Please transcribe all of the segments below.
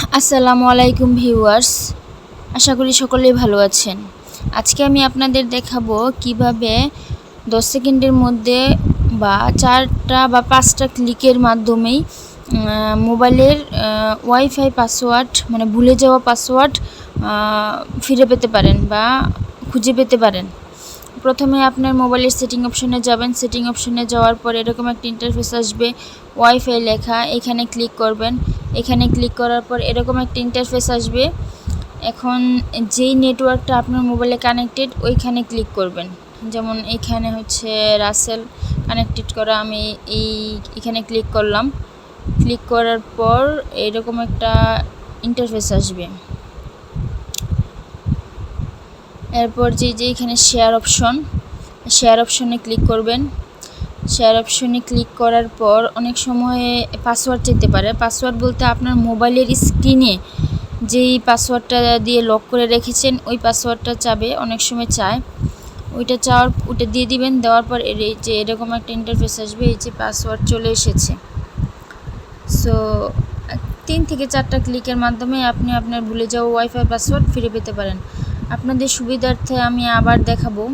আসসালামু আলাইকুম ভিউয়ার্স, আশা করি সকলেই ভালো আছেন। আজকে আমি আপনাদের দেখাবো কিভাবে 10 সেকেন্ডের মধ্যে বা 4টা বা 5টা ক্লিকের মাধ্যমেই মোবাইলের ওয়াইফাই পাসওয়ার্ড মানে ভুলে যাওয়া পাসওয়ার্ড ফিরে পেতে পারেন বা খুঁজে পেতে পারেন। প্রথমে আপনার মোবাইলের সেটিং অপশনে যাবেন। সেটিং অপশনে যাওয়ার পর এরকম একটা ইন্টারফেস আসবে, ওয়াইফাই লেখা, এখানে ক্লিক করবেন। এখানে ক্লিক করার পর এরকম একটা ইন্টারফেস আসবে। এখন যেই নেটওয়ার্কটা আপনার মোবাইলে কানেক্টেড ওইখানে ক্লিক করবেন। যেমন এইখানে হচ্ছে রাসেল কানেক্টেড করা, আমি এখানে ক্লিক করলাম। ক্লিক করার পর এরকম একটা ইন্টারফেস আসবে। এরপর যে এখানে শেয়ার অপশনে ক্লিক করবেন। শেয়ার অপশনে ক্লিক করার পর অনেক সময় পাসওয়ার্ড চাইতে পারে। পাসওয়ার্ড বলতে আপনার মোবাইলের স্ক্রিনে যেই পাসওয়ার্ডটা দিয়ে লক করে রেখেছেন ওই পাসওয়ার্ডটা চাবে, অনেক সময় চায়। ওইটা দিয়ে দিবেন। দেওয়ার পর এই যে এরকম একটা ইন্টারফেস আসবে, এই যে পাসওয়ার্ড চলে এসেছে। সো 3 থেকে 4টা ক্লিকের মাধ্যমে আপনি আপনার ভুলে যাওয়া ওয়াইফাই পাসওয়ার্ড ফিরে পেতে পারেন। আপনাদের সুবিধার্থে আমি আবার দেখাবো,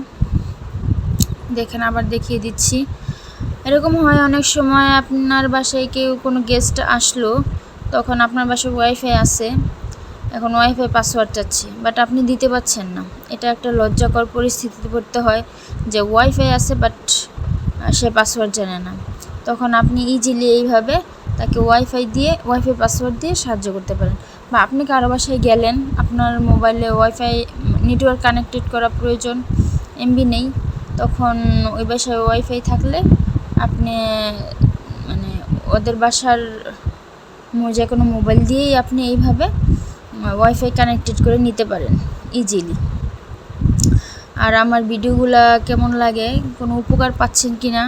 দেখেন আবার দেখিয়ে দিচ্ছি। এরকম হয় অনেক সময় আপনার বাসায় কেউ কোনো গেস্ট আসলো, তখন আপনার বাসায় ওয়াইফাই আছে, এখন ওয়াইফাই পাসওয়ার্ড চাচ্ছে, বাট আপনি দিতে পারছেন না। এটা একটা লজ্জাকর পরিস্থিতিতে পড়তে হয় যে ওয়াইফাই আছে বাট সে পাসওয়ার্ড জানে না। তখন আপনি ইজিলি এইভাবে তাকে ওয়াইফাই পাসওয়ার্ড দিয়ে সাহায্য করতে পারেন। বা আপনি কারো বাসায় গেলেন, আপনার মোবাইলে ওয়াইফাই নেটওয়ার্ক কানেক্টেড করা প্রয়োজন, এমবি নেই, তখন ওই বাসায় ওয়াইফাই থাকলে আপনি মানে ওদের বাসার যে কোনো মোবাইল দিয়েই আপনি এইভাবে ওয়াইফাই কানেক্টেড করে নিতে পারেন ইজিলি। আর আমার ভিডিওগুলো কেমন লাগে, কোনো উপকার পাচ্ছেন কি না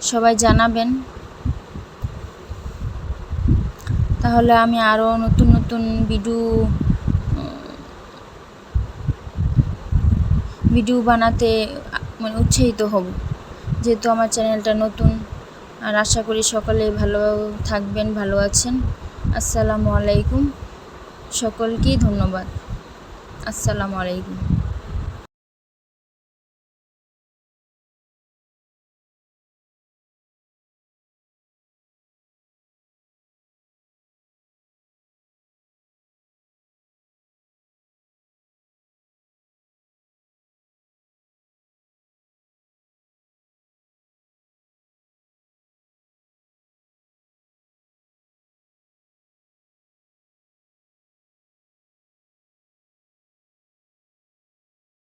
সবাই জানাবেন, তাহলে আমি আরও নতুন নতুন ভিডিও বানাতে উৎসাহিত হব, যেহেতু আমার চ্যানেলটা নতুন। আর আশা করি সকলে ভালো থাকবেন, ভালো আছেন। আসসালামু আলাইকুম, সকলকেই ধন্যবাদ। আসসালামু আলাইকুম।